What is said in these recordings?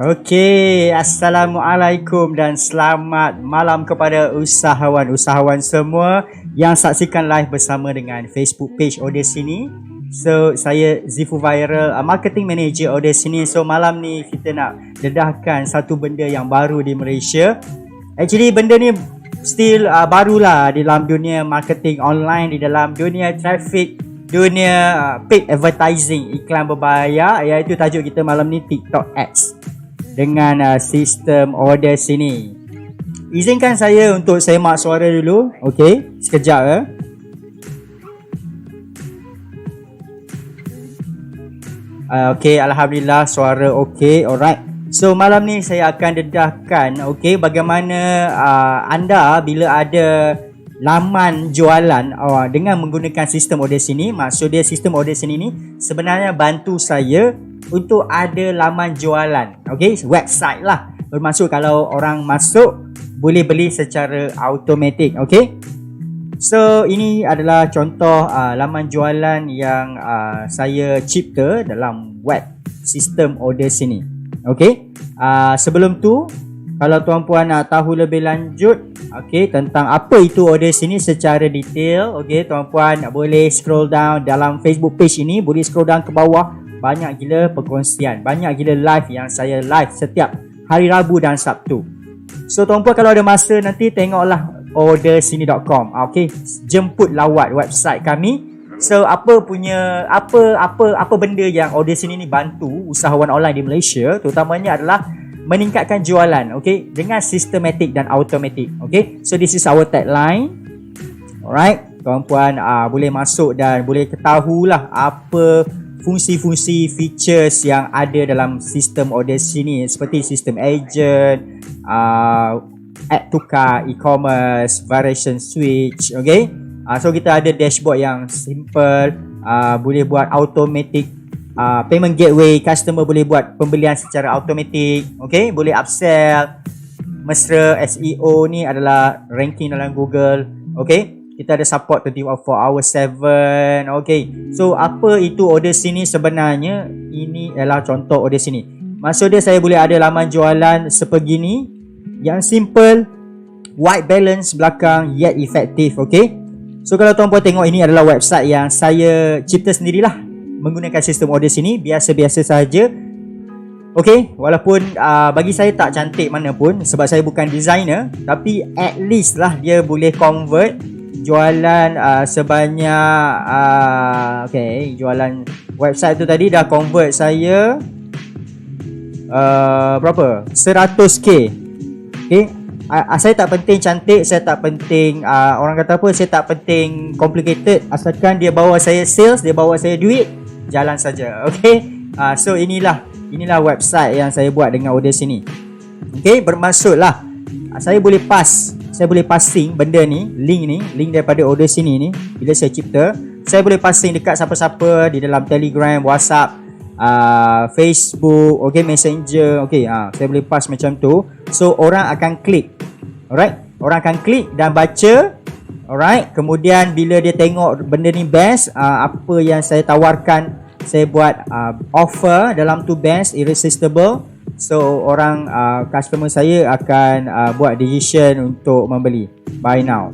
Okey, Assalamualaikum dan selamat malam kepada usahawan-usahawan semua yang saksikan live bersama dengan Facebook page Audacity. So, saya Zifu Viral, Marketing Manager Audacity. So, malam ni kita nak dedahkan satu benda yang baru di Malaysia. Actually, benda ni still barulah di dalam dunia marketing online, di dalam dunia traffic, dunia paid advertising, iklan berbayar, iaitu tajuk kita malam ni TikTok Ads dengan sistem Audacity. Izinkan saya untuk semak suara dulu. Okey, sekejap ya. Okey, alhamdulillah suara okey. Alright. So malam ni saya akan dedahkan bagaimana anda bila ada laman jualan dengan menggunakan sistem Audacity. Maksud dia sistem Audacity ni sebenarnya bantu saya untuk ada laman jualan, website lah. Bermaksud kalau orang masuk boleh beli secara automatik. So ini adalah contoh laman jualan yang saya cipta dalam web sistem Audacity. Sebelum tu, kalau tuan-puan nak tahu lebih lanjut tentang apa itu Audacity secara detail, tuan-puan boleh scroll down dalam Facebook page ini, boleh scroll down ke bawah. Banyak gila perkongsian, banyak gila live yang saya live setiap hari Rabu dan Sabtu. So tuan-puan kalau ada masa nanti tengoklah audacity.com. Jemput lawat website kami. So apa benda yang Audacity ni bantu usahawan online di Malaysia, terutamanya adalah meningkatkan jualan, dengan sistematik dan automatik. So this is our tagline. Alright, tuan-puan boleh masuk dan boleh ketahuilah apa fungsi-fungsi features yang ada dalam sistem Audacity ni, seperti sistem agent, add to cart, e-commerce, variation switch. So kita ada dashboard yang simple, boleh buat automatic payment gateway, customer boleh buat pembelian secara automatik, boleh upsell, mesra SEO ni adalah ranking dalam Google. Kita ada support 24/7. So apa itu Audacity ni sebenarnya? Ini adalah contoh Audacity ni. Maksud dia saya boleh ada laman jualan sebegini, yang simple, white balance belakang, yet efektif. So kalau tuan-puan tengok, ini adalah website yang saya cipta sendirilah menggunakan sistem Audacity ni, biasa-biasa saja. Walaupun bagi saya tak cantik mana pun sebab saya bukan designer, tapi at least lah dia boleh convert jualan sebanyak jualan website tu tadi dah convert saya berapa? 100k. Saya tak penting cantik, saya tak penting orang kata apa, saya tak penting complicated, asalkan dia bawa saya sales, dia bawa saya duit, jalan saja. So inilah website yang saya buat dengan Audacity ni. Bermaksudlah saya boleh passing benda ni, link daripada Audacity ni bila saya cipta, saya boleh passing dekat siapa-siapa di dalam Telegram, WhatsApp, Facebook, Messenger, saya boleh pass macam tu. So orang akan klik. Orang akan klik dan baca. Kemudian bila dia tengok benda ni best, apa yang saya tawarkan, saya buat offer dalam tu best, irresistible. So orang customer saya akan buat decision untuk membeli. Buy now.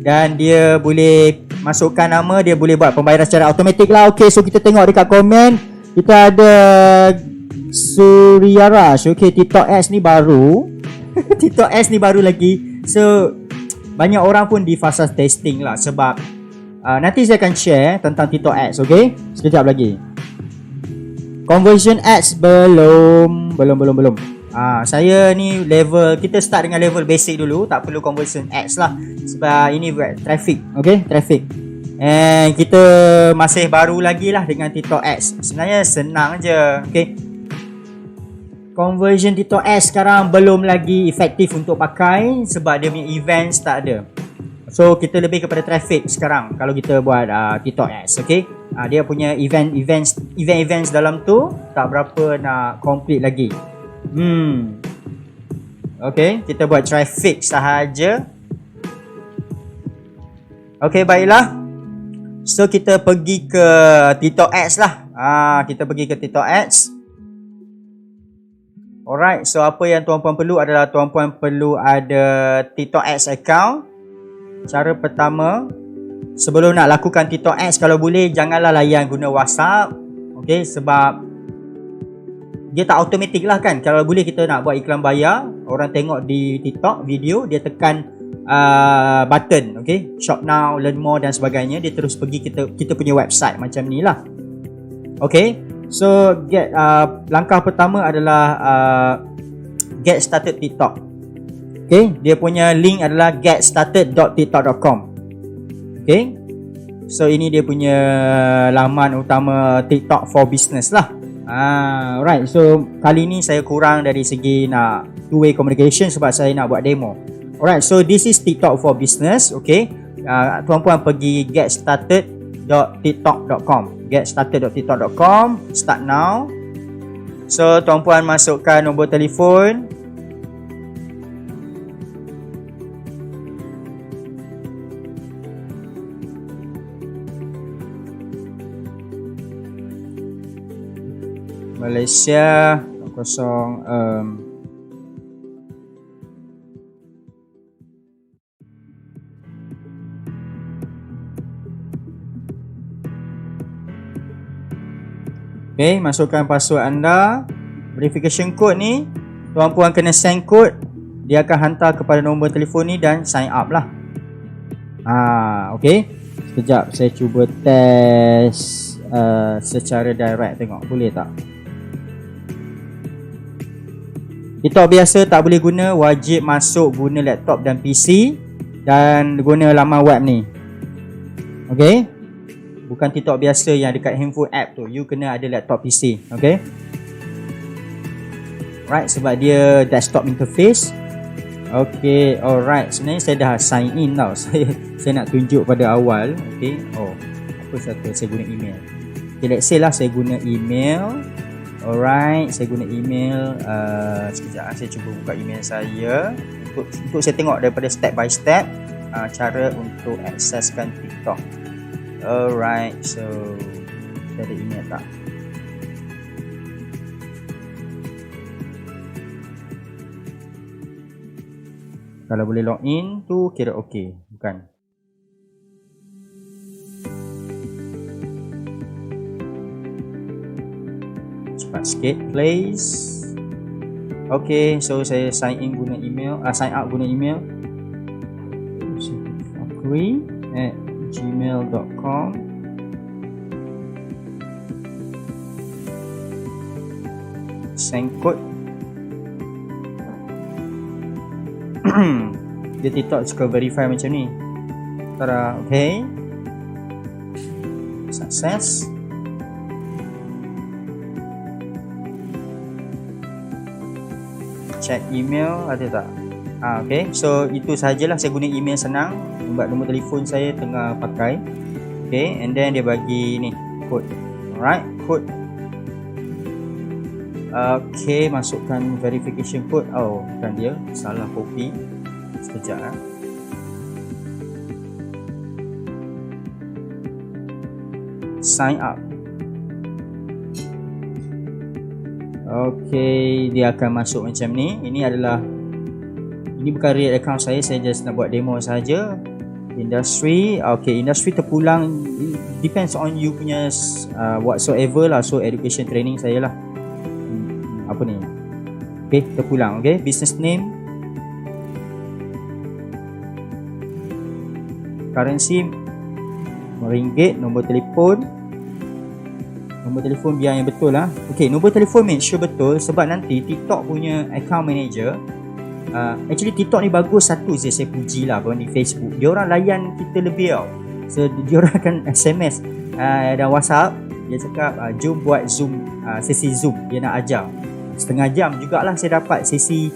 Dan dia boleh masukkan nama, dia boleh buat pembayaran secara automatik lah. So kita tengok dekat komen, kita ada Suryarash. TikTok Ads ni baru. TikTok Ads ni baru lagi. So banyak orang pun di fasa testing lah, sebab nanti saya akan share tentang TikTok Ads. Sekejap lagi. Conversion ads belum. Saya ni level, kita start dengan level basic dulu, tak perlu conversion ads lah sebab ini traffic. Traffic. And kita masih baru lagi lah dengan TikTok ads. Sebenarnya senang je. Conversion TikTok ads sekarang belum lagi efektif untuk pakai sebab dia punya events tak ada. So kita lebih kepada traffic sekarang kalau kita buat TikTok ads. Dia punya events dalam tu tak berapa nak complete lagi. Kita buat traffic sahaja. Baiklah. So kita pergi ke TikTok Ads lah. Kita pergi ke TikTok Ads. Alright, so apa yang tuan-puan perlu adalah tuan-puan perlu ada TikTok Ads account. Cara pertama, sebelum nak lakukan TikTok Ads, kalau boleh janganlah layan guna WhatsApp. Okay, sebab dia tak automatik lah kan. Kalau boleh kita nak buat iklan bayar, orang tengok di TikTok video, dia tekan button, okay, shop now, learn more dan sebagainya, dia terus pergi kita punya website macam ni lah. Okay, so langkah pertama adalah get started TikTok. Okay, dia punya link adalah getstarted.tiktok.com. Okay, so ini dia punya laman utama TikTok for business lah. Right, so kali ni saya kurang dari segi nak two-way communication sebab saya nak buat demo. Alright, so this is TikTok for business. Okay, tuan-puan pergi getstarted.tiktok.com, getstarted.tiktok.com, start now. So tuan-puan masukkan nombor telefon, Malaysia 0 Okay, masukkan password anda. Verification code ni tuan-puan kena send code, dia akan hantar kepada nombor telefon ni dan sign up lah. Okay, sekejap saya cuba test secara direct, tengok boleh tak. TikTok biasa tak boleh guna, wajib masuk guna laptop dan PC dan guna laman web ni. Okay, bukan TikTok biasa yang dekat handphone app tu, you kena ada laptop PC. Okay, right, sebab dia desktop interface. Okay, alright, sebenarnya saya dah sign in tau. Saya nak tunjuk pada awal. Okay, apa satu saya guna email. Okay, let's say lah saya guna email. Alright, saya guna email. Sekejap, saya cuba buka email saya untuk saya tengok daripada step by step cara untuk akseskan TikTok. Alright, so kita ada email tak? Kalau boleh login tu kira okey, bukan? Cepat sikit please. Okay, so saya sign in guna email, sign up guna email fakri@gmail.com. Send code. Dia TikTok suka verify macam ni. Tada, okay, success. Check email ada tak? Okay, so itu sajalah, saya guna email senang sebab nombor telefon saya tengah pakai. Okay, and then dia bagi ni code. Alright, code. Okay, masukkan verification code. Bukan dia, salah copy. Sekejap sign up. Okay, dia akan masuk macam ni. Ini bukan real account saya just nak buat demo saja. Industry, okay, industry terpulang, depends on you punya whatsoever lah. So education training saya lah. Apa ni? Okay, terpulang. Okay, business name, currency ringgit, nombor telefon. Nombor telefon biar yang betul lah. Okay, nombor telefon make sure betul sebab nanti TikTok punya account manager, actually TikTok ni bagus satu je saya puji lah berbanding Facebook. Dia orang layan kita lebih tau. So dia orang akan SMS dan WhatsApp. Dia cakap jom buat Zoom, sesi Zoom. Dia nak ajar setengah jam jugalah. Saya dapat sesi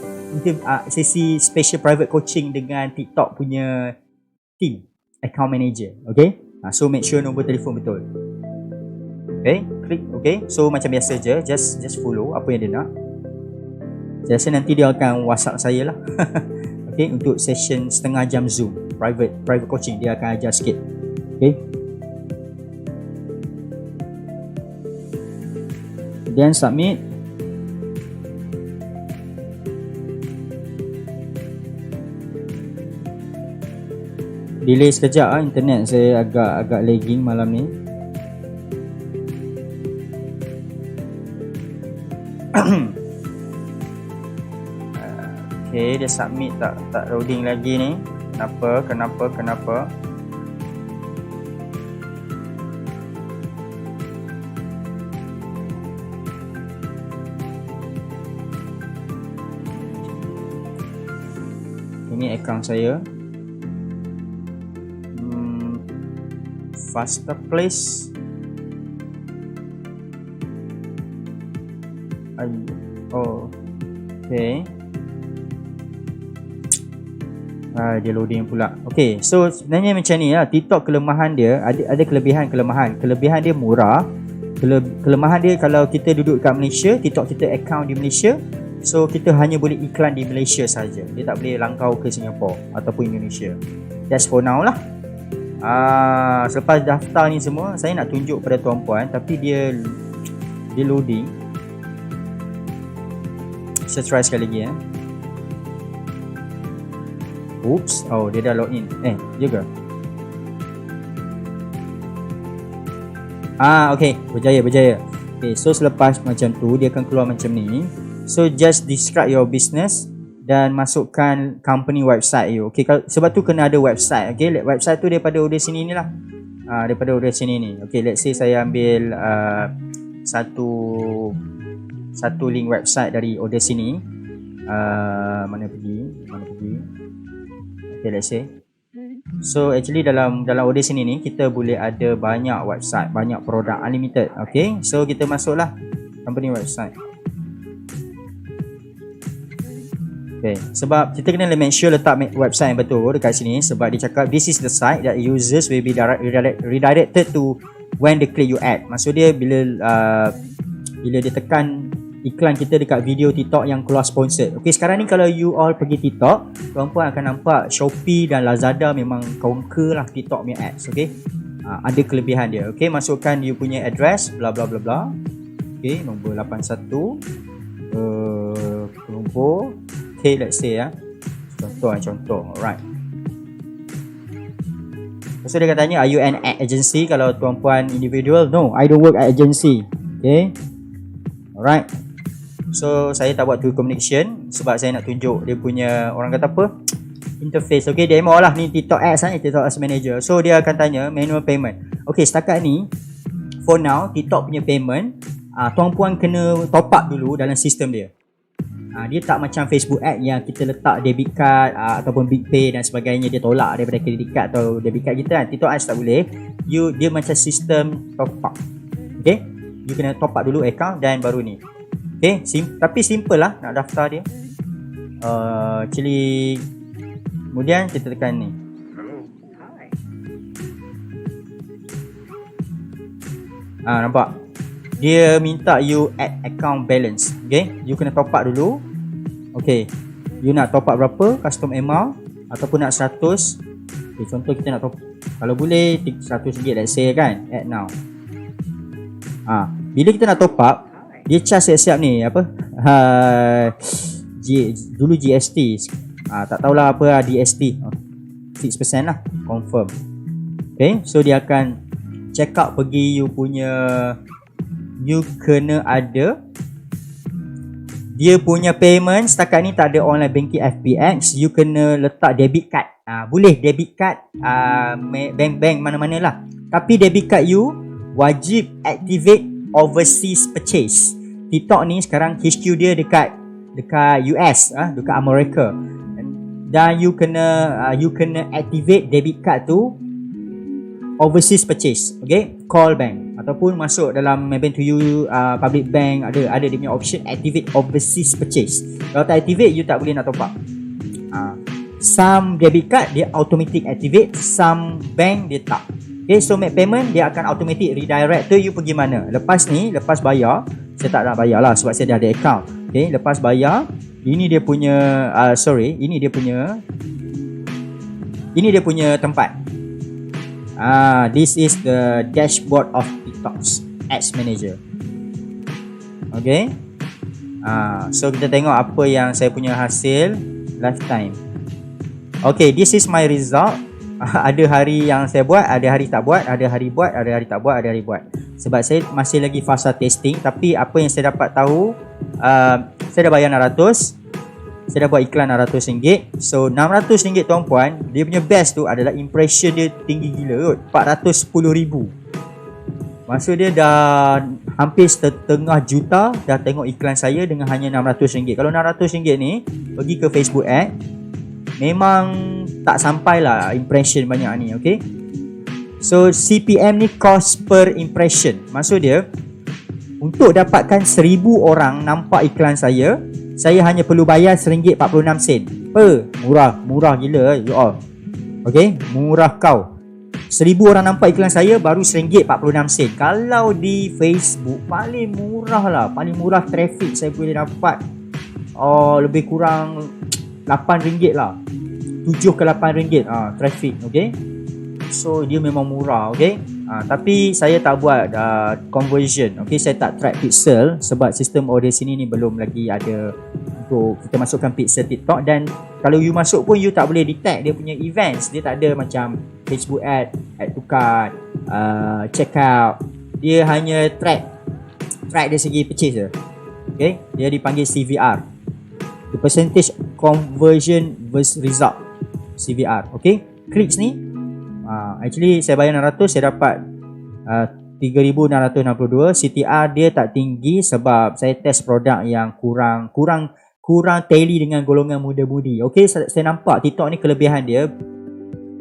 special private coaching dengan TikTok punya team account manager. Okay, so make sure nombor telefon betul. Okay, klik okay. So macam biasa je, just follow apa yang dia nak. Saya rasa nanti dia akan WhatsApp saya lah. Okay, untuk session setengah jam Zoom private coaching, dia akan ajar sikit. Okay, then submit. delay sekejap ah, internet saya agak lagging malam ni. Okay, dia submit tak loading lagi ni. Kenapa? Ini akaun saya. Faster place. Oh, okay. Dia loading pula. Okay, so sebenarnya macam ni lah. TikTok kelemahan dia ada kelebihan. Kelebihan dia murah. Kelemahan dia kalau kita duduk kat Malaysia, TikTok kita account di Malaysia, so kita hanya boleh iklan di Malaysia saja. Dia tak boleh langkau ke Singapura ataupun Indonesia. That's for now lah. Selepas daftar ni semua, saya nak tunjuk pada tuan-puan, tapi dia loading. Saya try sekali lagi . Oops, oh dia dah login. Juga. Okay, berjaya. Okay, so selepas macam tu dia akan keluar macam ni. So just describe your business dan masukkan company website you. Okay, sebab tu kena ada website. Okay, website tu daripada order sini ni lah. Daripada order sini ni. Okay, let's say saya ambil satu link website dari order sini. Mana pergi? Okay, let's say. So actually dalam order sini ni kita boleh ada banyak website, banyak produk unlimited. Okay, so kita masuklah company website. Okay, sebab kita kena make sure letak website yang betul dekat sini, sebab dia cakap this is the site that users will be redirected to when they click your ad. Maksud dia bila dia tekan iklan kita dekat video TikTok yang keluar sponsored. Okay, sekarang ni kalau you all pergi TikTok, tuan-puan akan nampak Shopee dan Lazada memang conquer lah TikTok punya ads. Okay, ada kelebihan dia. Okay, masukkan you punya address bla bla bla bla. Okay, nombor 81 nombor. Okay, let's say contoh. Alright. So dia katanya, are you an ad agency? Kalau tuan-puan individual, no, I don't work at agency. Okay, alright. So saya tak buat tool communication sebab saya nak tunjuk dia punya, orang kata apa, interface. Okay, demo lah ni TikTok Ads ni, TikTok Ads Manager. So dia akan tanya manual payment. Okay, setakat ni for now TikTok punya payment tuan-puan kena top up dulu dalam sistem dia. Dia tak macam Facebook Ad yang kita letak debit card ataupun big pay dan sebagainya, dia tolak daripada credit card atau debit card kita kan. TikTok Ads tak boleh. Dia macam sistem top up. Okay, you kena top up dulu account dan baru ni. Okay, tapi simple lah nak daftar dia. Actually, kemudian kita tekan ni. Nampak? Dia minta you add account balance. Okay, you kena top up dulu. Okay, you nak top up berapa, custom amount ataupun nak 100. Okay, contoh kita nak top, kalau boleh RM100 let's say kan, add now. Bila kita nak top up, dia charge siap-siap ni apa? Dulu GST. Tak tahulah apa DST. 6% lah, confirm. Okay, so dia akan check out pergi you punya, you kena ada dia punya payment. Setakat ni tak ada online banking FPX. You kena letak debit card. Boleh debit card bank mana-mana lah. Tapi debit card you wajib activate overseas purchase. TikTok ni sekarang HQ dia dekat US, dekat Amerika. Dan you kena activate debit card tu overseas purchase. Okay, call bank ataupun masuk dalam maybe to you public bank, ada dia punya option activate overseas purchase. Kalau tak activate, you tak boleh nak top up. Some debit card dia automatic activate, some bank dia tak. Okay, so make payment dia akan automatic redirect to you pergi mana. Lepas bayar, saya tak nak bayar lah sebab saya dah ada account. Okay, lepas bayar, ini dia punya ini dia punya tempat. This is the dashboard of TikTok's Ads Manager. Okay, so kita tengok apa yang saya punya hasil lifetime. Okay, this is my result. Ada hari yang saya buat, ada hari tak buat, ada hari buat, ada hari tak buat, ada hari buat. Sebab saya masih lagi fasa testing. Tapi apa yang saya dapat tahu, saya dah bayar 600. Saya dah buat iklan RM600. So RM600 tuan-puan, dia punya best tu adalah impression dia tinggi gila kot, 410,000. Maksud dia dah hampir setengah juta dah tengok iklan saya dengan hanya RM600. Kalau RM600 ni pergi ke Facebook ad, memang tak sampai lah impression banyak ni, okay. So CPM ni cost per impression. Maksud dia, untuk dapatkan 1,000 orang nampak iklan saya hanya perlu bayar RM1.46 per. Murah gila you all. Okay, murah kau. 1,000 orang nampak iklan saya baru RM1.46. Kalau di Facebook paling murah lah, paling murah traffic saya boleh dapat lebih kurang RM8 lah, 7 ke RM8 traffic, okay. So dia memang murah, okay. Tapi saya tak buat conversion, okay. Saya tak track pixel sebab sistem order sini ni belum lagi ada untuk kita masukkan pixel TikTok. Dan kalau you masuk pun you tak boleh detect dia punya events. Dia tak ada macam Facebook ad to cart, check out. Dia hanya track dari segi purchase je, okay. Dia dipanggil CVR, the percentage conversion versus result, CVR, okay. Clicks ni actually saya bayar 600, saya dapat 3,662. CTR dia tak tinggi sebab saya test produk yang kurang tally dengan golongan muda-mudi. Okay, saya nampak TikTok ni kelebihan dia,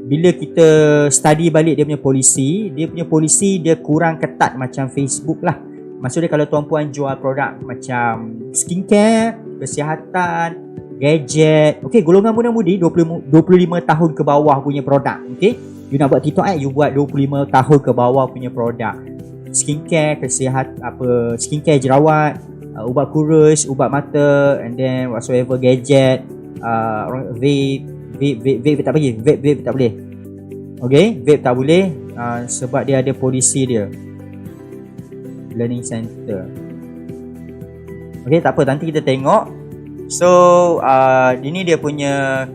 bila kita study balik dia punya polisi dia kurang ketat macam Facebook lah. Maksudnya kalau tuan-puan jual produk macam skincare, kesihatan, gadget, okay, golongan muda-mudi 25 tahun ke bawah punya produk, okay. You nak buat TikTok you buat 25 tahun ke bawah punya produk. Skincare, skincare jerawat, ubat kurus, ubat mata, and then whatsoever gadget, vape tak bagi, vape tak boleh. Okay, vape tak boleh sebab dia ada polisi dia, learning center. Okay, tak apa, nanti kita tengok. So ini dia punya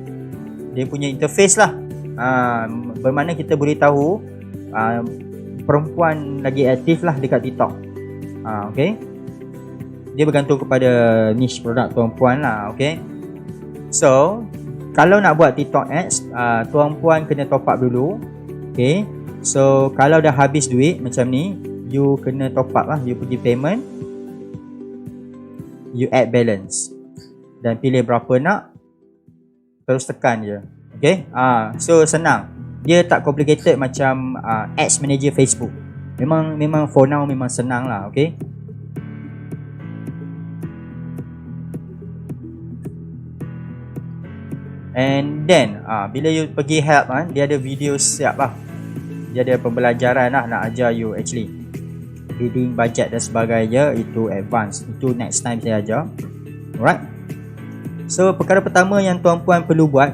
interface lah. Bermakna kita boleh tahu perempuan lagi aktif lah dekat TikTok. Okay, dia bergantung kepada niche produk tuan-puan lah, okay. So kalau nak buat TikTok ads, tuan-puan kena top up dulu, okay. So kalau dah habis duit macam ni, you kena top up lah. You pergi payment, you add balance dan pilih berapa nak, terus tekan je, okay. So senang, dia tak complicated macam ads manager Facebook. Memang for now memang senang lah, okay. And then bila you pergi help dia ada video siap lah. Dia ada pembelajaran lah, nak ajar you actually bidding, budget dan sebagainya. Itu advance, itu next time saya ajar. Alright. So perkara pertama yang tuan-puan perlu buat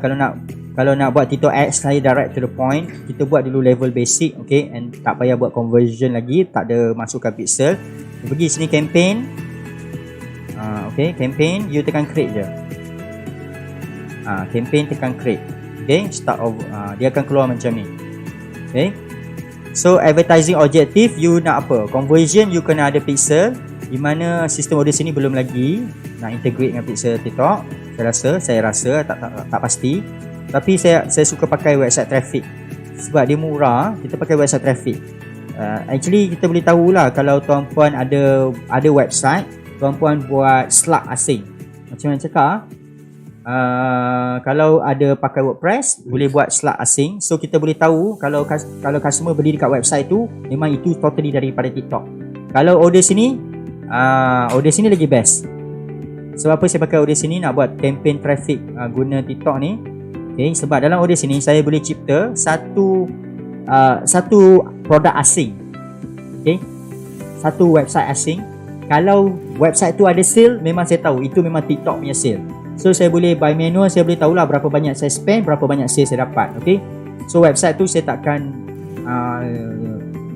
kalau nak buat TikTok ads, saya direct to the point. Kita buat dulu level basic, okay. And tak payah buat conversion lagi, tak ada masukkan pixel. You pergi sini campaign, okay, campaign, you tekan create je. Campaign tekan create, okay. Start over, dia akan keluar macam ni, okay. So advertising objective, you nak apa? Conversion, you kena ada pixel. Di mana sistem order sini belum lagi nak integrate dengan pixel TikTok. Saya rasa tak pasti. Tapi saya suka pakai website traffic sebab dia murah. Kita pakai website traffic. Actually kita boleh tahulah kalau tuan-puan ada website, tuan-puan buat slug asing. Macam mana cakap, kalau ada pakai WordPress boleh buat slug asing. So kita boleh tahu kalau customer beli dekat website tu, memang itu totally daripada TikTok. Kalau order sini lagi best. Sebab apa saya pakai order sini, nak buat campaign traffic guna TikTok ni. Okay, sebab dalam order sini saya boleh cipta satu produk asing, okay, satu website asing. Kalau website tu ada sale, memang saya tahu itu memang TikTok punya sale. So saya boleh by manual, saya boleh tahulah berapa banyak saya spend, berapa banyak sale saya dapat, okay. So website tu saya takkan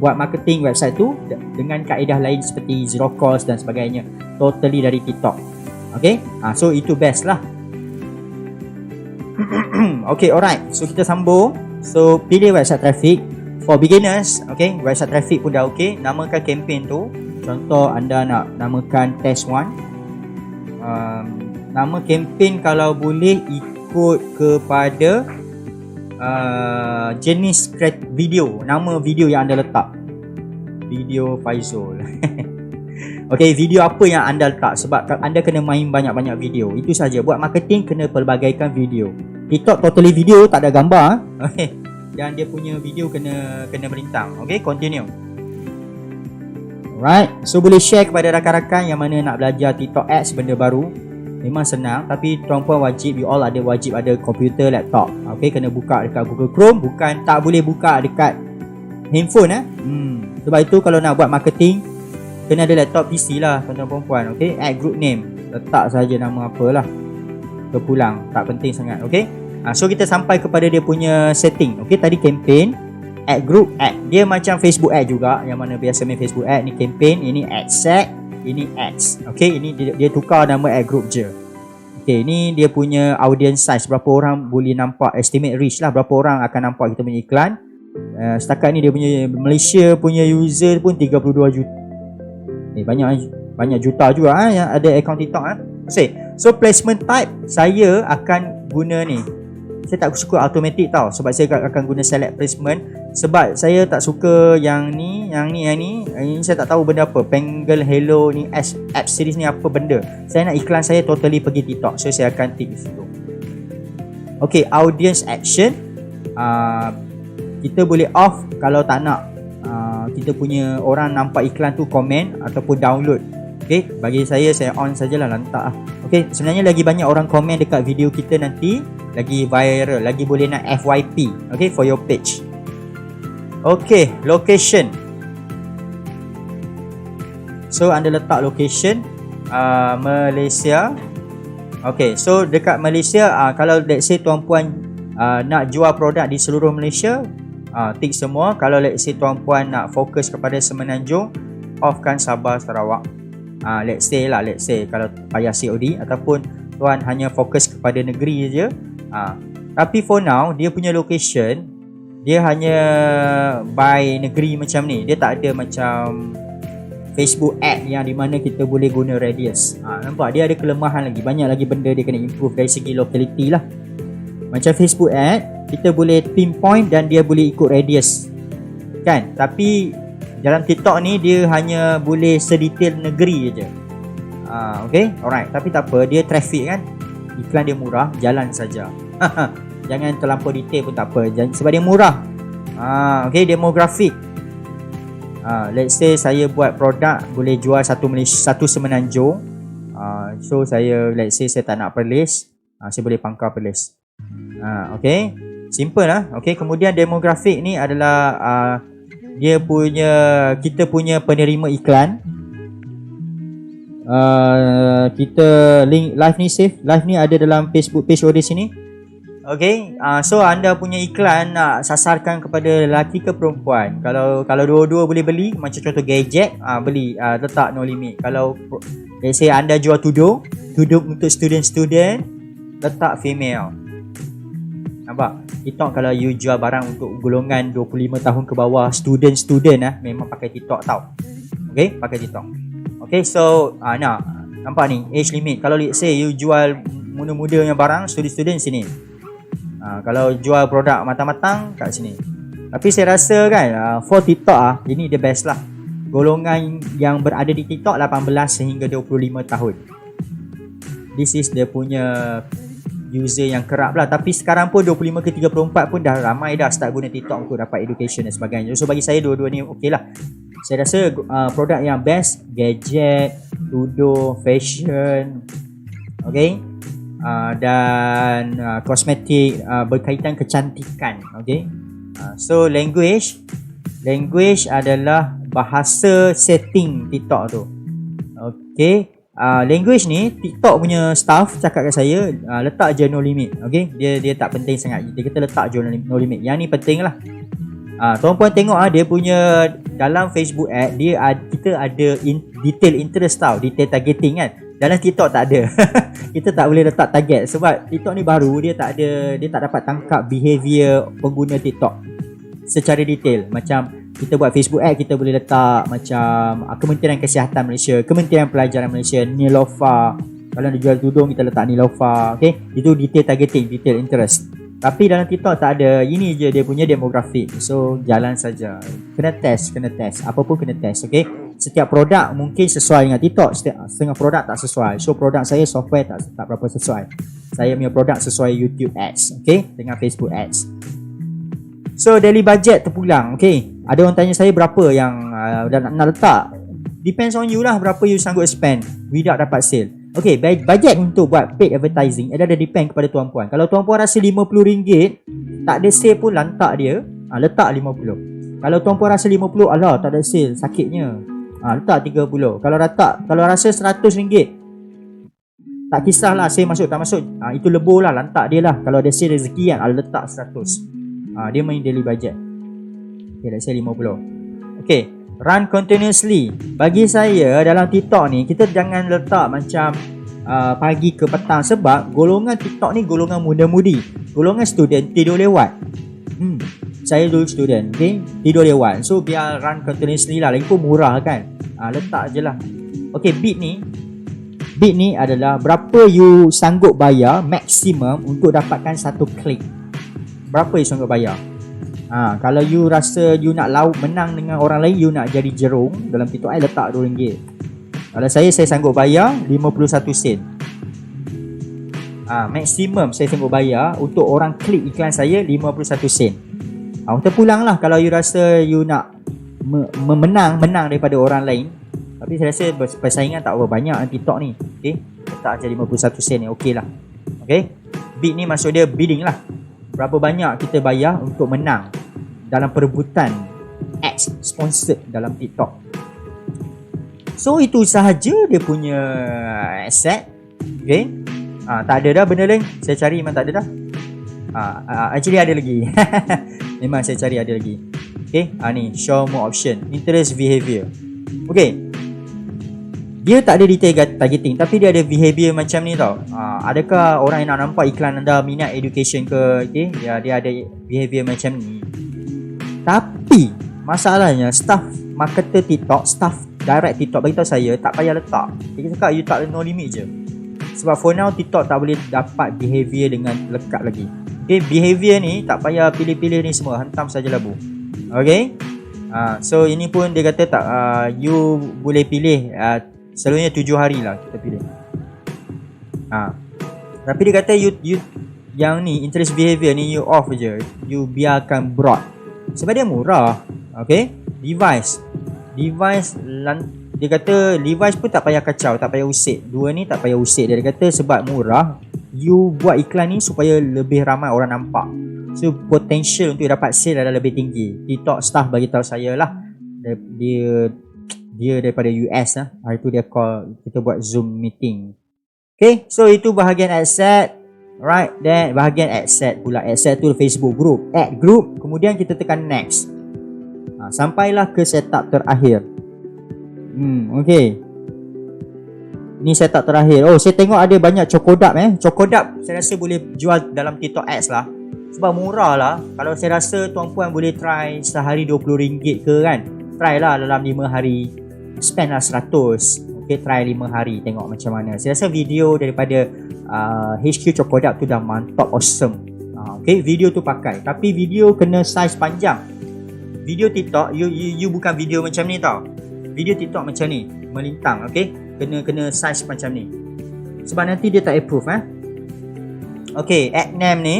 buat marketing website tu dengan kaedah lain seperti zero cost dan sebagainya, totally dari TikTok, okay. So itu best lah. Okay, alright. So kita sambung. So pilih website traffic. For beginners, okay, website traffic pun dah okay. Namakan campaign tu. Contoh anda nak namakan test 1. Nama campaign kalau boleh ikut kepada jenis video, nama video yang anda letak. Video Faizul. Okay, video apa yang anda letak, sebab anda kena main banyak-banyak video. Itu saja. Buat marketing kena pelbagaikan video. TikTok totally video, tak ada gambar. Okay. Dan dia punya video kena melintang. Okay, continue. Alright, so boleh share kepada rakan-rakan yang mana nak belajar TikTok Ads, benda baru. Memang senang, tapi tuan-puan wajib, you all wajib ada komputer, laptop. Okay, kena buka dekat Google Chrome, bukan tak boleh buka dekat handphone. Sebab itu kalau nak buat marketing, kena ada laptop PC lah tuan-tuan perempuan. Okay, add group name, letak saja nama apalah, terpulang, tak penting sangat. Okay, so kita sampai kepada dia punya setting. Okay, tadi campaign, add group, add. Dia macam Facebook ad juga, yang mana biasa main Facebook ad. Ni campaign, ini ad set, ini ads. Okay, ini dia tukar nama ad group je. Okay, ini dia punya audience size, berapa orang boleh nampak, estimate reach lah, berapa orang akan nampak kita punya iklan. Setakat ni dia punya Malaysia punya user pun 32 juta. Banyak juta juga yang ada account TikTok. So placement type saya akan guna ni. Saya tak suka automatic tau, sebab saya akan guna select placement. Sebab saya tak suka yang ni. Ini saya tak tahu benda apa. Pengle Hello ni, app series ni apa benda. Saya nak iklan saya totally pergi TikTok, so saya akan tick di situ. Okay, audience action, kita boleh off kalau tak nak kita punya orang nampak iklan tu komen ataupun download. Okay, bagi saya on sajalah, lantak lah. Okay, sebenarnya lagi banyak orang komen dekat video kita nanti, lagi viral, lagi boleh nak FYP. Okay, for your page. Okay, location. So anda letak location Malaysia. Okay, so dekat Malaysia, kalau let's say tuan-puan nak jual produk di seluruh Malaysia, tick semua. Kalau let's say tuan-puan nak fokus kepada Semenanjung, offkan Sabah Sarawak. Let's say kalau payah COD, ataupun tuan hanya fokus kepada negeri je. Tapi for now, dia punya location, dia hanya by negeri macam ni. Dia tak ada macam Facebook ad yang di mana kita boleh guna radius. Nampak dia ada kelemahan lagi, banyak lagi benda dia kena improve dari segi locality lah. Macam Facebook ad, kita boleh pinpoint dan dia boleh ikut radius kan. Tapi dalam TikTok ni dia hanya boleh sedetail negeri je. Okay, alright. Tapi tak apa, dia traffic kan, iklan dia murah, jalan saja. Jangan terlampau detail pun tak apa, sebab dia murah. Okay, demographic. Let's say saya buat produk boleh jual satu Semenanjung. So let's say saya tak nak Perlis, saya boleh pangkal Perlis. Okay, simple lah. Okay, kemudian demographic ni adalah kita punya penerima iklan. Kita link live ni save. Live ni ada dalam Facebook page di sini. Okay, so anda punya iklan nak sasarkan kepada lelaki ke perempuan. Kalau dua-dua boleh beli, macam contoh gadget, beli, letak no limit. Kalau let's say anda jual tudung untuk student, letak female. Nampak? TikTok kalau you jual barang untuk golongan 25 tahun ke bawah, student memang pakai TikTok tau. Okay, pakai TikTok. Okay, so nampak ni age limit. Kalau let's say you jual muda-muda yang barang, student sini. Kalau jual produk matang-matang kat sini. Tapi saya rasa kan for TikTok ini the best lah. Golongan yang berada di TikTok 18 sehingga 25 tahun. This is dia punya user yang kerap lah. Tapi sekarang pun 25 ke 34 pun dah ramai dah start guna TikTok untuk dapat education dan sebagainya. So bagi saya dua-dua ni okey lah. Saya rasa produk yang best, gadget, tudung, fashion, okay, dan kosmetik, berkaitan kecantikan. Okay, so language adalah bahasa setting TikTok tu. Okay, language ni TikTok punya staff cakap kat saya, letak je no limit. Okay, dia tak penting sangat, dia kata letak je no limit. Yang ni penting lah. Tuan-puan tengok dia punya dalam Facebook ad, kita ada detail interest tau, detail targeting kan. Dalam TikTok tak ada. Kita tak boleh letak target sebab TikTok ni baru, dia tak dapat tangkap behavior pengguna TikTok secara detail. Macam kita buat Facebook ad, kita boleh letak macam Kementerian Kesihatan Malaysia, Kementerian Pelajaran Malaysia, Nilofa. Kalau nak jual tudung, kita letak Nilofa. Okay, itu detail targeting, detail interest. Tapi dalam TikTok tak ada. Ini je dia punya demografik. So jalan saja. Kena test. Apa pun kena test. Okay, setiap produk mungkin sesuai dengan TikTok, setengah produk tak sesuai. So produk saya software tak berapa sesuai. Saya punya produk sesuai YouTube ads, okay, dengan Facebook ads. So daily budget terpulang. Okay, ada orang tanya saya berapa yang nak letak. Depends on you lah, berapa you sanggup spend without dapat sale. Okay, budget untuk buat paid advertising ada depend kepada tuan-puan. Kalau tuan-puan rasa RM50 tak ada sale pun, lantak dia, letak 50. Kalau tuan-puan rasa 50, alah tak ada sale, sakitnya, letak 30. Kalau rasa RM100, tak kisahlah sale masuk tak masuk, itu lebur lah, lantak dia lah. Kalau ada sale rezeki kan, letak 100. Dia main daily budget. Okay, let's say 50. Okay, run continuously. Bagi saya dalam TikTok ni, kita jangan letak macam pagi ke petang, sebab golongan TikTok ni golongan muda-mudi, golongan student, tidur lewat. Saya dulu student, okay, tidur lewat. So biar run continuously lah, lagipun murah kan. Letak je lah. Okay, bid ni adalah berapa you sanggup bayar maksimum untuk dapatkan satu klik. Berapa you sanggup bayar? Kalau you rasa you nak menang dengan orang lain, you nak jadi jerung dalam TikTok, letak RM2. Kalau saya sanggup bayar 51 sen. Maksimum saya sanggup bayar untuk orang klik iklan saya 51 sen. Terpulang lah kalau you rasa you nak menang daripada orang lain. Tapi saya rasa persaingan tak berapa banyak dalam TikTok ni. Okay, letak je 51 sen ni, okey lah. Okay, bid ni maksud dia bidding lah. Berapa banyak kita bayar untuk menang dalam perebutan ads sponsored dalam TikTok. So itu sahaja dia punya asset. Okay, tak ada dah benda lain. Saya cari memang tak ada dah. Actually ada lagi. Memang saya cari ada lagi. Okay, ni show more option, interest behavior. Okay, dia tak ada detail targeting, tapi dia ada behavior macam ni tau. Adakah orang yang nak nampak iklan anda minat education ke? Okay, dia ada behavior macam ni. Tapi masalahnya staff marketer TikTok, staff direct TikTok beritahu saya tak payah letak. Dia cakap you tak no limit je. Sebab for now TikTok tak boleh dapat behavior dengan lekat lagi. Okay, behavior ni tak payah pilih-pilih ni semua, hantam saja labu. Okay, so ini pun dia kata tak, you boleh pilih. Selalunya 7 hari lah kita pilih. Tapi dia kata you yang ni interest behavior ni you off je. You biarkan broad sebab dia murah. Okay, device dia kata device pun tak payah kacau, tak payah usik. Dua ni tak payah usik. Dia kata sebab murah, you buat iklan ni supaya lebih ramai orang nampak. So potential untuk dapat sale adalah lebih tinggi. TikTok staff bagi tahu saya lah, dia daripada US lah. Hari tu dia call, kita buat Zoom meeting. Okay, so itu bahagian adset. Right, then bahagian adset pula. Adset tu Facebook group, add group. Kemudian kita tekan next. Sampailah ke setup terakhir. Okay, ni setup terakhir. Saya tengok ada banyak Cokodap. Cokodap saya rasa boleh jual dalam TikTok ads lah, sebab murah lah. Kalau saya rasa tuan-puan boleh try sehari RM20 ke kan. Try lah dalam 5 hari, spend lah 100. Okay, try 5 hari, tengok macam mana. Saya rasa video daripada HQ Cokodap tu dah mantap, awesome. Okay, video tu pakai. Tapi video kena size panjang. Video TikTok, you bukan video macam ni tau. Video TikTok macam ni, melintang. Okay, kena size macam ni, sebab nanti dia tak approve. Okay, ad name ni,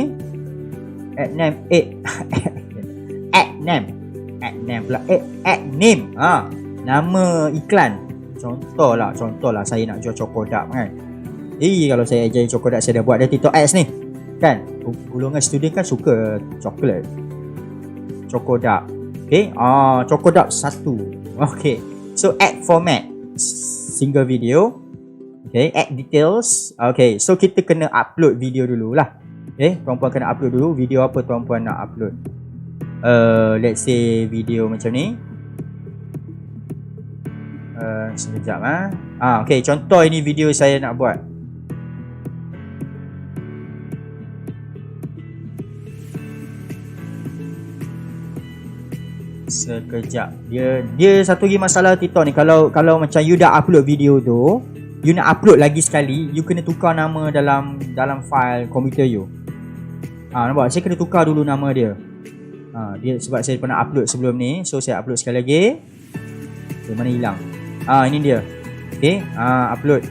ad name pula, ad name. Nama iklan. Contohlah saya nak jual Cokodap kan. Kalau saya ajar Cokodap, saya dah buat dah TikTok ads ni kan. Golongan student kan suka coklat, Cokodap. Okay, Cokodap 1. Okay, so add format, single video. Okay, add details. Okay, so kita kena upload video dulu lah. Okay, tuan-puan kena upload dulu. Video apa tuan-puan nak upload? Let's say video macam ni. Sekejap okay, contoh ini video saya nak buat. Sekejap. Dia satu lagi masalah TikTok ni, kalau macam you dah upload video tu, you nak upload lagi sekali, you kena tukar nama dalam file komputer you. Nampak? Saya kena tukar dulu nama dia. Dia sebab saya pernah upload sebelum ni, so saya upload sekali lagi. Okay, mana hilang? Ini dia. Okay, upload.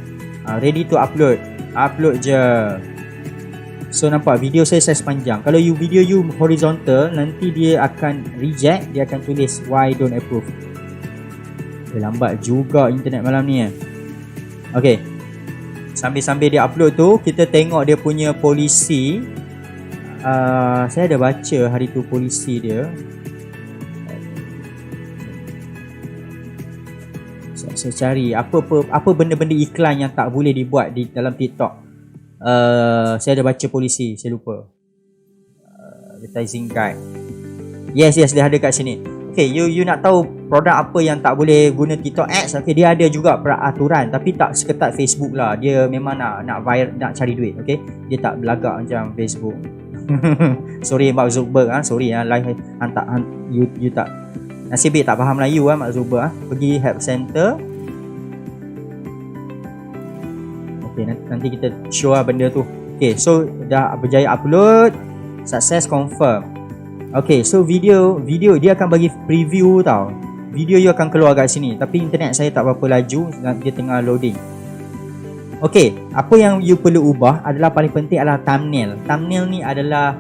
Ready to upload. Upload je. So nampak video saya saiz panjang. Kalau video you horizontal, nanti dia akan reject, dia akan tulis why don't approve. Lambat juga internet malam ni Okay, sambil-sambil dia upload tu, kita tengok dia punya polisi. Saya ada baca hari tu polisi dia. Saya cari apa benda-benda iklan yang tak boleh dibuat di dalam TikTok. Saya ada baca polisi, saya lupa. Advertising guide. Yes, dia ada kat sini. Okay, you nak tahu produk apa yang tak boleh guna TikTok ads. Okay, dia ada juga peraturan, tapi tak seketat Facebook lah. Dia memang nak viral, nak cari duit. Okay, dia tak belagak macam Facebook. Sorry Mark Zuckerberg, sorry live you tak, nasib baik tak faham Melayu Mark Zuckerberg. Pergi help center. Okay, nanti kita show benda tu. Okay, so dah berjaya upload, sukses, confirm. Okay, so video dia akan bagi preview tau. Video you akan keluar kat sini, tapi internet saya tak berapa laju, dia tengah loading. Okay, apa yang you perlu ubah adalah, paling penting adalah thumbnail. Thumbnail ni adalah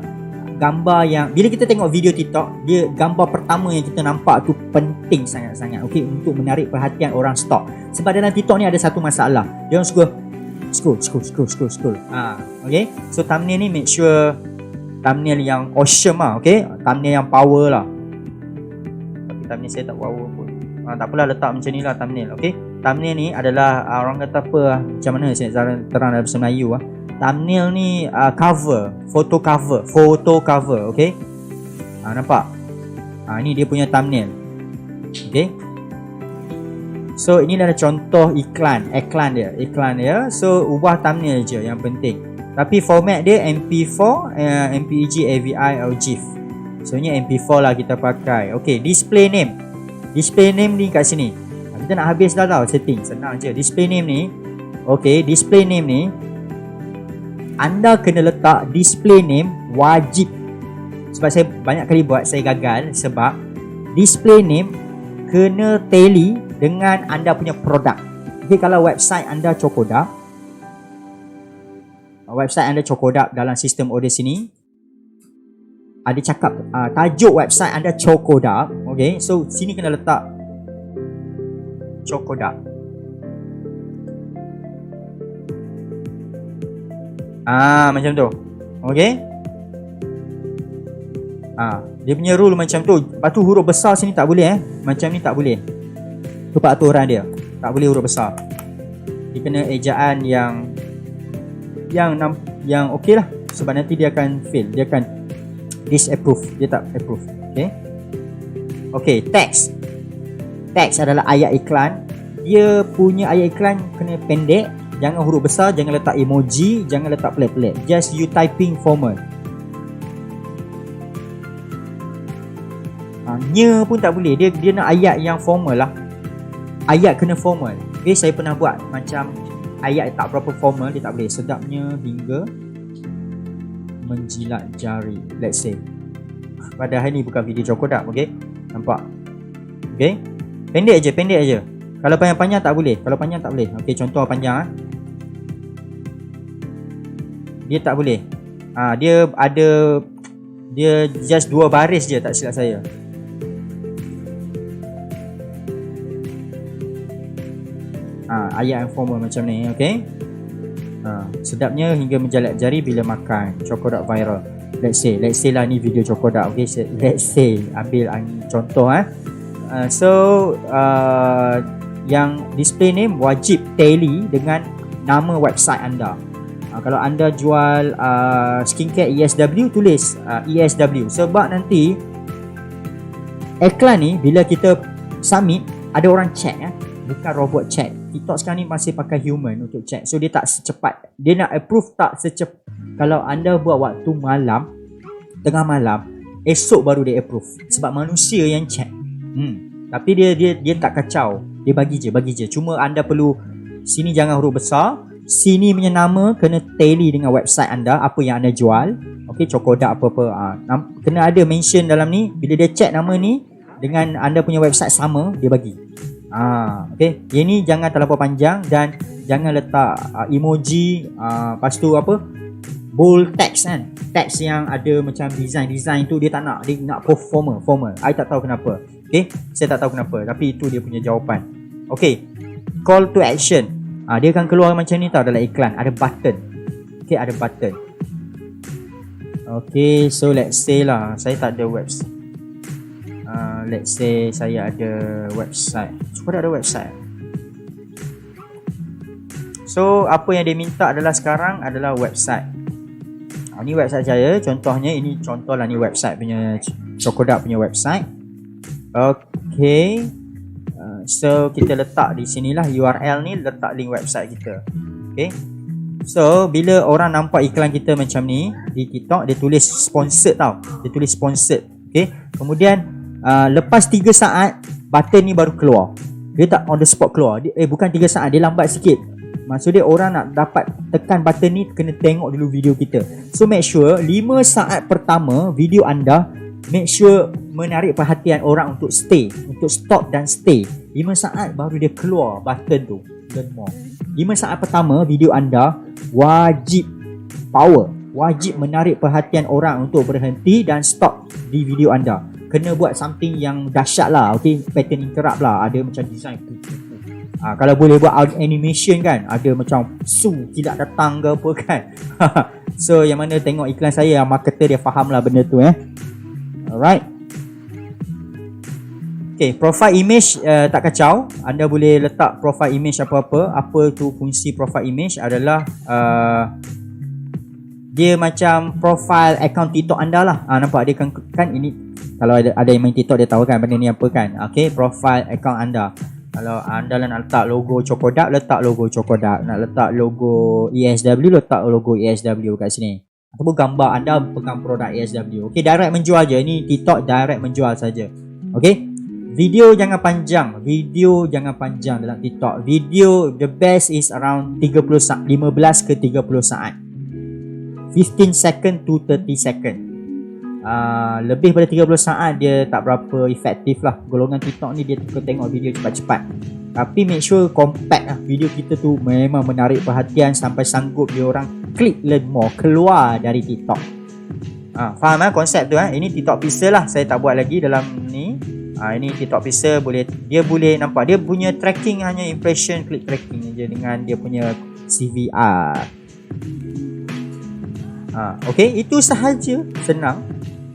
gambar yang, bila kita tengok video TikTok, dia gambar pertama yang kita nampak tu penting sangat-sangat. Okay, untuk menarik perhatian orang stalk. Sebab dalam TikTok ni ada satu masalah, dia orang suka scroll. Okay, so thumbnail ni make sure thumbnail yang awesome okay, thumbnail yang power lah. Tapi thumbnail saya tak power pun. Tak apalah, letak macam ni lah thumbnail. Okay, thumbnail ni adalah orang kata apa, macam mana saya nak terang dalam bahasa Melayu thumbnail ni photo cover. Okay, nampak? Ni dia punya thumbnail. Okay, so ini adalah contoh iklan dia. So ubah thumbnail je yang penting. Tapi format dia MP4, MPEG, AVI atau GIF. So ni MP4 lah kita pakai. Okay, display name ni kat sini. Kita nak habis dah tau setting, senang je. Display name ni, okay, display name ni anda kena letak display name wajib. Sebab saya banyak kali buat, saya gagal sebab display name kena tally dengan anda punya produk. Okay, kalau website anda Chocoduck dalam sistem order sini ada cakap tajuk website anda Chocoduck. Okay, so sini kena letak Chocoduck. Macam tu. Okay, dia punya rule macam tu. Lepas tu huruf besar sini tak boleh macam ni tak boleh. Tu peraturan dia, tak boleh huruf besar. Dia kena ejaan yang okey lah. Sebab nanti dia akan fail, dia akan disapprove, dia tak approve. Okay, text adalah ayat iklan. Dia punya ayat iklan kena pendek, jangan huruf besar, jangan letak emoji, jangan letak pelik-pelik. Just you typing formal. Nya pun tak boleh, dia nak ayat yang formal lah. Ayat kena formal. Okay, saya pernah buat macam ayat tak berapa formal, dia tak boleh. Sedapnya hingga menjilat jari, let's say. Padahal ni bukan video Chocoduck. Okay, nampak? Okay, pendek je. Kalau panjang-panjang tak boleh. Okay, contoh panjang dia tak boleh. Dia just 2 baris je, tak silap saya. Ayat yang formal macam ni. Okay, sedapnya hingga menjalat jari bila makan. Chocoduck viral. Let's say lah ni video Chocoduck. Okay, let's say, ambil contoh yang display name wajib tally dengan nama website anda. Kalau anda jual skincare ESW, tulis ESW. Sebab nanti iklan ni bila kita submit, ada orang check bukan robot check. TikTok sekarang ni masih pakai human untuk check. So dia tak secepat, dia nak approve tak secepat. Kalau anda buat waktu malam, tengah malam, esok baru dia approve, sebab manusia yang check. Tapi dia tak kacau. Dia bagi je. Cuma anda perlu, sini jangan huruf besar, sini punya nama kena tally dengan website anda, apa yang anda jual. Okey, Cokodak apa-apa, kena ada mention dalam ni. Bila dia check nama ni dengan anda punya website sama, dia bagi. Okey, yang ni jangan terlalu panjang dan jangan letak emoji, lepas tu apa, bold text kan. Text yang ada macam design tu dia tak nak. Dia nak formal. I tak tahu kenapa. Okey, saya tak tahu kenapa, tapi itu dia punya jawapan. Okey, call to action. Dia akan keluar macam ni tau dalam iklan. Ada button. Okey, ada button. Okey, so let's say lah saya tak ada website. Let's say saya ada website. Cuba ada website. So apa yang dia minta adalah sekarang adalah website. Ni website saya. Contohnya ini contoh lah, ni website punya Cokodak punya website. Okay, so kita letak di sinilah URL ni, letak link website kita. Okay, so bila orang nampak iklan kita macam ni di TikTok, dia tulis sponsored tau. Dia tulis sponsored. Okay, kemudian lepas 3 saat button ni baru keluar. Dia tak on the spot keluar. Bukan 3 saat, dia lambat sikit. Maksud dia orang nak dapat tekan button ni kena tengok dulu video kita. So make sure 5 saat pertama video anda, make sure menarik perhatian orang untuk stay, untuk stop dan stay. 5 saat baru dia keluar button tu, learn more. 5 saat pertama video anda wajib power, wajib menarik perhatian orang untuk berhenti dan stop di video anda. Kena buat something yang dahsyat lah. Okay, pattern interrupt lah, ada macam design. Kalau boleh buat animation kan, ada macam tidak datang ke apa kan. So yang mana tengok iklan saya, yang marketer dia faham lah benda tu. Alright. Okay, profile image tak kacau. Anda boleh letak profile image apa-apa. Apa tu fungsi profile image adalah dia macam profile account TikTok anda lah. Nampak dia kan ini, kalau ada yang main TikTok dia tahu kan benda ni apa kan. Okay, profile account anda. Kalau anda nak letak logo Cokodak, letak logo Cokodak. Nak letak logo ESW, letak logo ESW kat sini. Ataupun gambar anda pegang produk ESW. Okay, direct menjual je. Ini TikTok direct menjual saja. Okay, video jangan panjang. Video jangan panjang dalam TikTok. Video the best is around 15 ke 30 saat. 15 second to 30 second. Lebih pada 30 saat dia tak berapa efektif lah. Golongan TikTok ni dia suka tengok video cepat-cepat. Tapi make sure compact lah. Video kita tu memang menarik perhatian sampai sanggup dia orang klik learn more, keluar dari TikTok. Faham konsep tu Ini TikTok Pixel lah. Saya tak buat lagi dalam ni. Ini TikTok Pixel, dia boleh nampak. Dia punya tracking hanya impression, click tracking je dengan dia punya CVR. Okay, itu sahaja, senang.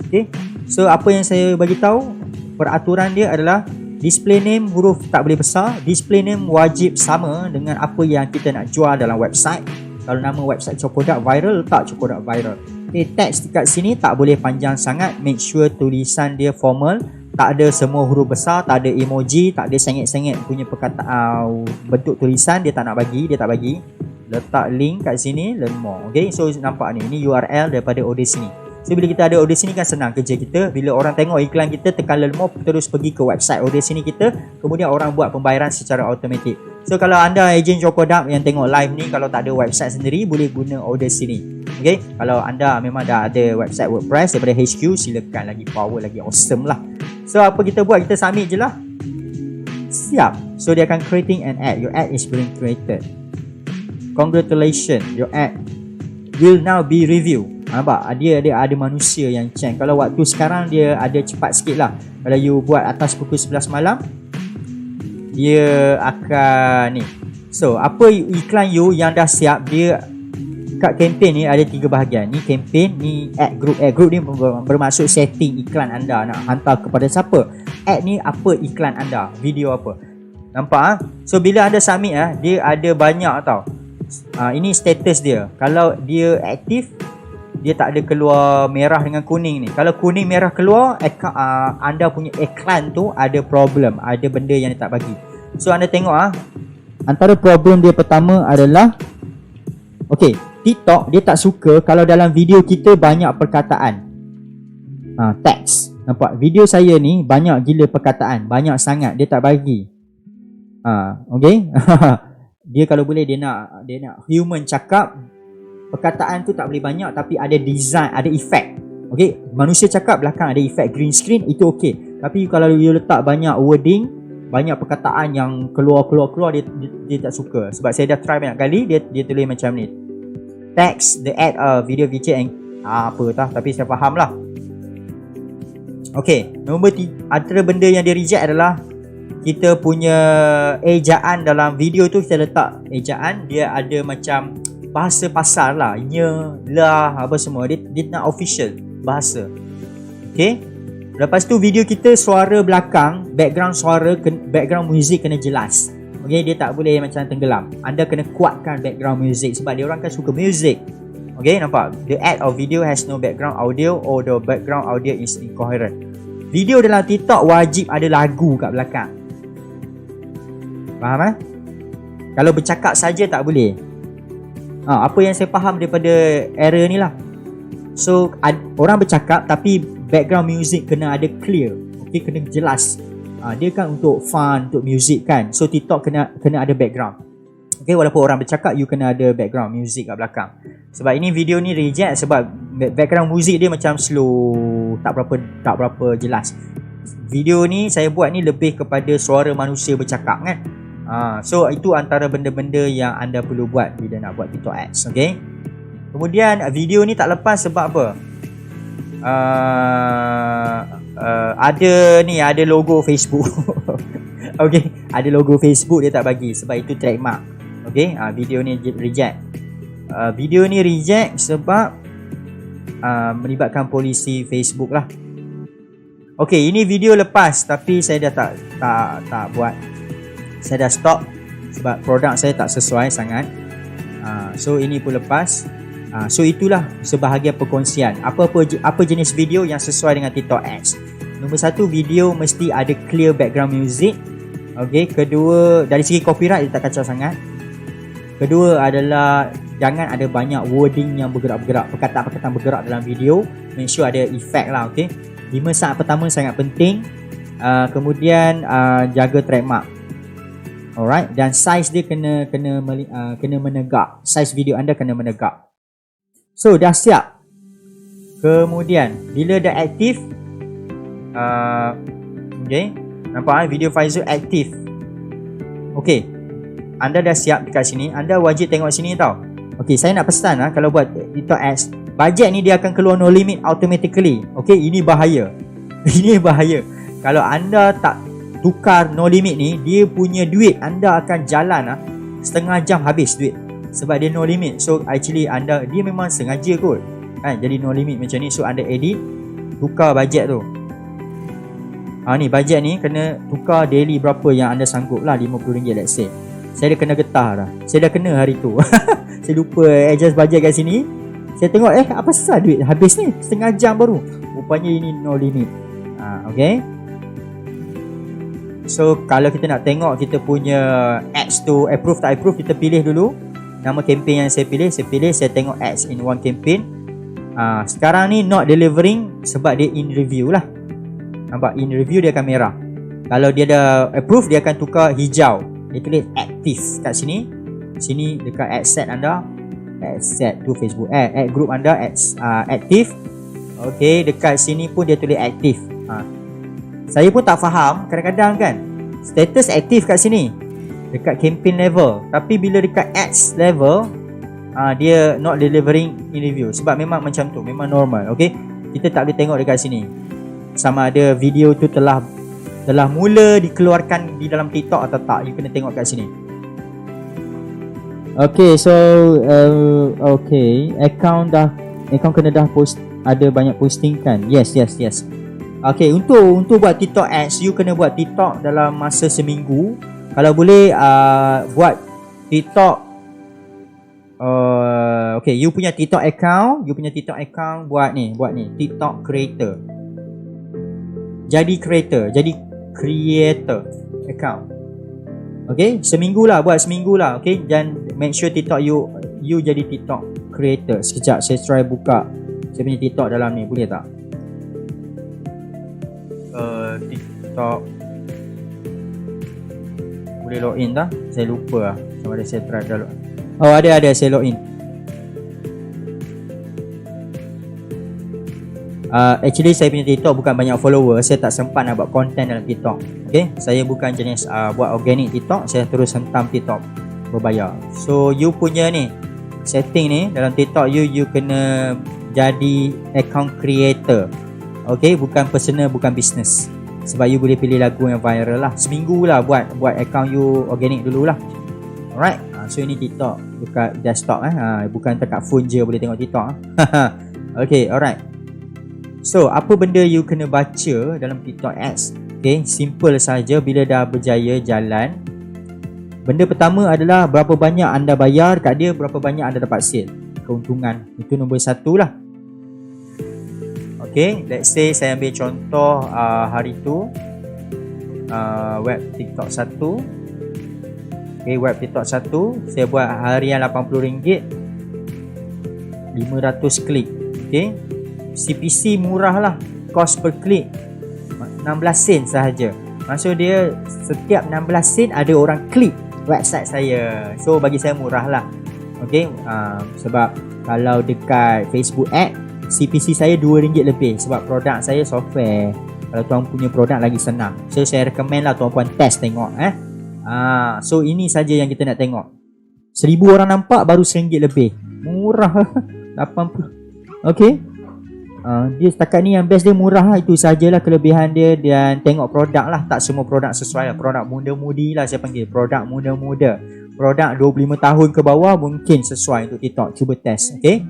Okay, so apa yang saya bagi tahu, peraturan dia adalah display name huruf tak boleh besar. Display name wajib sama dengan apa yang kita nak jual dalam website. Kalau nama website Cokodak viral, letak Cokodak viral. Okay, teks dekat sini tak boleh panjang sangat. Make sure tulisan dia formal, tak ada semua huruf besar, tak ada emoji, tak ada sengit-sengit punya perkataan, bentuk tulisan dia tak nak bagi, dia tak bagi. Letak link kat sini, learn more. Okay, so nampak ni, ini URL daripada Audacity. So bila kita ada Audacity kan senang kerja kita. Bila orang tengok iklan kita, tekan learn more, terus pergi ke website Audacity kita. Kemudian orang buat pembayaran secara automatik. So kalau anda ejen Cokodak yang tengok live ni, kalau tak ada website sendiri, boleh guna Audacity. Okay, kalau anda memang dah ada website WordPress daripada HQ, silakan, lagi power, lagi awesome lah. So apa kita buat, kita submit je lah. Siap. So dia akan creating an ad. Your ad is being created. Congratulations, your ad will now be reviewed. Nampak? Dia ada manusia yang check. Kalau waktu sekarang dia ada cepat sikit lah. Kalau you buat atas pukul 11 malam, dia akan ni. So apa iklan you yang dah siap, dia kat campaign ni ada 3 bahagian. Ni campaign, ni ad group. Ad group ni bermaksud setting iklan anda nak hantar kepada siapa. Ad ni apa iklan anda, video apa. Nampak So bila anda submit dia ada banyak tau. Ini status dia. Kalau dia aktif, dia tak ada keluar merah dengan kuning ni. Kalau kuning merah keluar, anda punya iklan tu ada problem, ada benda yang dia tak bagi. So anda tengok antara problem dia pertama adalah TikTok dia tak suka kalau dalam video kita banyak perkataan. Teks. Nampak? Video saya ni banyak gila perkataan, banyak sangat, dia tak bagi. Okay. Dia kalau boleh dia nak human cakap, perkataan tu tak boleh banyak tapi ada design, ada efek. Okay, manusia cakap belakang ada efek green screen, itu okay. Tapi kalau you letak banyak wording, banyak perkataan yang keluar dia tak suka. Sebab saya dah try banyak kali, dia tulis macam ni, text the add video feature and tapi saya faham lah. Okay, nombor 3, antara benda yang dia reject adalah kita punya ejaan dalam video tu. Kita letak ejaan, dia ada macam bahasa pasar lah, apa semua, dia nak official bahasa. Okay, lepas tu video kita suara belakang, background music kena jelas. Okay, dia tak boleh macam tenggelam. Anda kena kuatkan background music sebab dia orang kan suka music. Okay, nampak? The ad of video has no background audio or the background audio is incoherent. Video dalam TikTok wajib ada lagu kat belakang. Faham Kalau bercakap saja tak boleh. Apa yang saya faham daripada era ni lah. So orang bercakap tapi background music kena ada clear. Okay, kena jelas. Dia kan untuk fun, untuk music kan. So TikTok kena ada background. Okay, walaupun orang bercakap, you kena ada background music kat belakang. Sebab ini video ni reject sebab background music dia macam slow, tak berapa jelas. Video ni saya buat ni lebih kepada suara manusia bercakap kan. So itu antara benda-benda yang anda perlu buat bila nak buat TikTok ads. Okay. Kemudian video ni tak lepas sebab apa? Ada logo Facebook. Okay, ada logo Facebook dia tak bagi sebab itu trademark. Okay, video ni reject. Video ni reject sebab melibatkan polisi Facebook lah. Okay, ini video lepas tapi saya dah tak buat. Saya dah stop sebab produk saya tak sesuai sangat. So ini pun lepas. So itulah sebahagian perkongsian. Apa jenis video yang sesuai dengan TikTok ads. Nombor 1, video mesti ada clear background music. Okay, kedua, dari segi copyright dia tak kacau sangat. Kedua adalah jangan ada banyak wording yang bergerak-gerak, perkataan-perkataan bergerak dalam video. Make sure ada efek lah. Okay, 5 saat pertama sangat penting. Kemudian jaga trademark. Alright, dan size dia kena menegak. Size video anda kena menegak. So dah siap. Kemudian bila dah aktif, okay, nampak video Faizul aktif. Okay, anda dah siap dekat sini. Anda wajib tengok sini tau. Okay, saya nak pesan kalau buat TikTok ads, bajet ni dia akan keluar no limit automatically. Okay, ini bahaya. Ini bahaya. Kalau anda tak tukar no limit ni, dia punya duit anda akan jalan setengah jam habis duit. Sebab dia no limit. So actually dia memang sengaja kot kan, jadi no limit macam ni. So anda edit, tukar bajet tu. Ni bajet ni kena tukar daily berapa yang anda sanggup lah, RM50 let's say. Saya dah kena getah dah. Saya dah kena hari tu. Saya lupa adjust bajet kat sini. Saya tengok apa sah duit habis ni, setengah jam baru. Rupanya ini no limit. Okay. So kalau kita nak tengok kita punya ads tu approve tak approve, kita pilih dulu nama campaign yang saya pilih. Saya tengok ads in one campaign. Sekarang ni not delivering sebab dia in review lah. Nampak, in review dia akan merah. Kalau dia dah approve, dia akan tukar hijau. Dia tulis active kat sini. Sini dekat ad set anda, ad set tu Facebook, ad group anda active. Okay, dekat sini pun dia tulis active. Saya pun tak faham kadang-kadang kan, status aktif kat sini dekat campaign level, tapi bila dekat ads level dia not delivering in review. Sebab memang macam tu, memang normal. Okay, kita tak boleh tengok dekat sini sama ada video tu telah mula dikeluarkan di dalam TikTok atau tak. You kena tengok kat sini. Okay, so okay, account kena dah post, ada banyak posting kan. Yes. Okay, untuk buat TikTok ads, you kena buat TikTok dalam masa seminggu. Kalau boleh buat TikTok. Okay, you punya TikTok account buat ni TikTok creator. Jadi creator account. Okay, seminggu lah, buat seminggu lah. Okay, dan make sure TikTok you jadi TikTok creator. Sekejap saya try buka saya punya TikTok dalam ni, boleh tak? TikTok boleh login tak? Saya lupa lah. Sama ada saya try dah. Oh, ada saya login. Actually saya punya TikTok bukan banyak follower. Saya tak sempat nak buat konten dalam TikTok. Okay, saya bukan jenis buat organic TikTok. Saya terus hentam TikTok berbayar. So you punya ni setting ni dalam TikTok you kena jadi account creator. Okay, bukan personal, bukan business. Sebab you boleh pilih lagu yang viral lah. Seminggu lah buat account you organic dulu lah. Alright, so ini TikTok dekat desktop bukan dekat phone je boleh tengok TikTok. Okay, alright. So, apa benda you kena baca dalam TikTok ads? Okay, simple saja. Bila dah berjaya jalan, benda pertama adalah berapa banyak anda bayar kat dia, berapa banyak anda dapat sale, keuntungan. Itu nombor satu lah. Okay, let's say saya ambil contoh hari tu web TikTok 1. Okay, web TikTok 1 saya buat harian RM80, 500 klik. Okay, CPC murah lah, cost per klik 16 sen sahaja. Maksud dia setiap 16 sen ada orang klik website saya. So bagi saya murah lah. Okay, sebab kalau dekat Facebook ad CPC saya RM2 lebih. Sebab produk saya software. Kalau tuan punya produk lagi senang. So saya recommend lah tuan puan test tengok. So ini saja yang kita nak tengok. 1000 orang nampak baru RM1 lebih. Murah. 80. Okay, dia setakat ni yang best dia murah lah. Itu sajalah kelebihan dia. Dan tengok produk lah. Tak semua produk sesuai lah. Produk muda-mudi lah saya panggil. Produk muda-muda. Produk 25 tahun ke bawah mungkin sesuai untuk TikTok. Cuba test. Okay,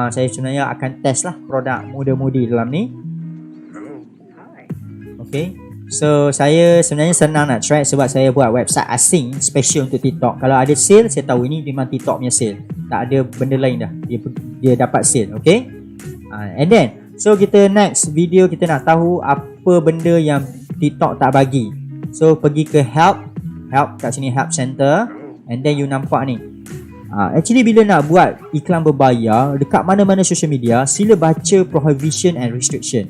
saya sebenarnya akan test lah produk muda-mudi dalam ni. Okay, so saya sebenarnya senang nak try. Sebab saya buat website asing special untuk TikTok. Kalau ada sale, saya tahu ini memang TikTok punya sale. Tak ada benda lain dah. Dia dapat sale. Okay, and then so kita next video kita nak tahu apa benda yang TikTok tak bagi. So pergi ke help kat sini, help center, and then you nampak ni. Actually bila nak buat iklan berbayar dekat mana-mana social media, sila baca prohibition and restriction.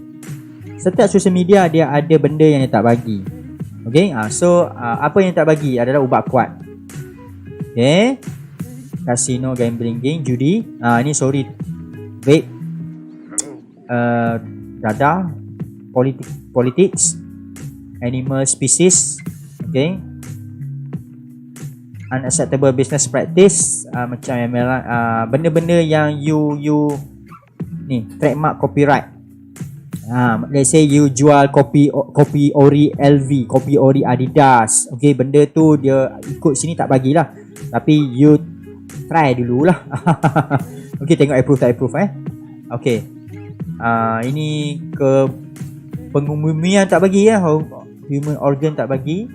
Setiap social media dia ada benda yang dia tak bagi. Okay, so apa yang tak bagi adalah ubat kuat. Okay, casino, gambling, judi. Ini sorry, vape, dadah, politics, animal species. Okay, unacceptable business practice, macam yang benda-benda yang you ni trademark copyright. Let's say you jual kopi ori LV, kopi ori Adidas. Okay, benda tu dia ikut sini tak bagilah. Tapi you try dululah. Okay, tengok approve tak approve Okay, ini ke pengumuman tak bagi human organ tak bagi,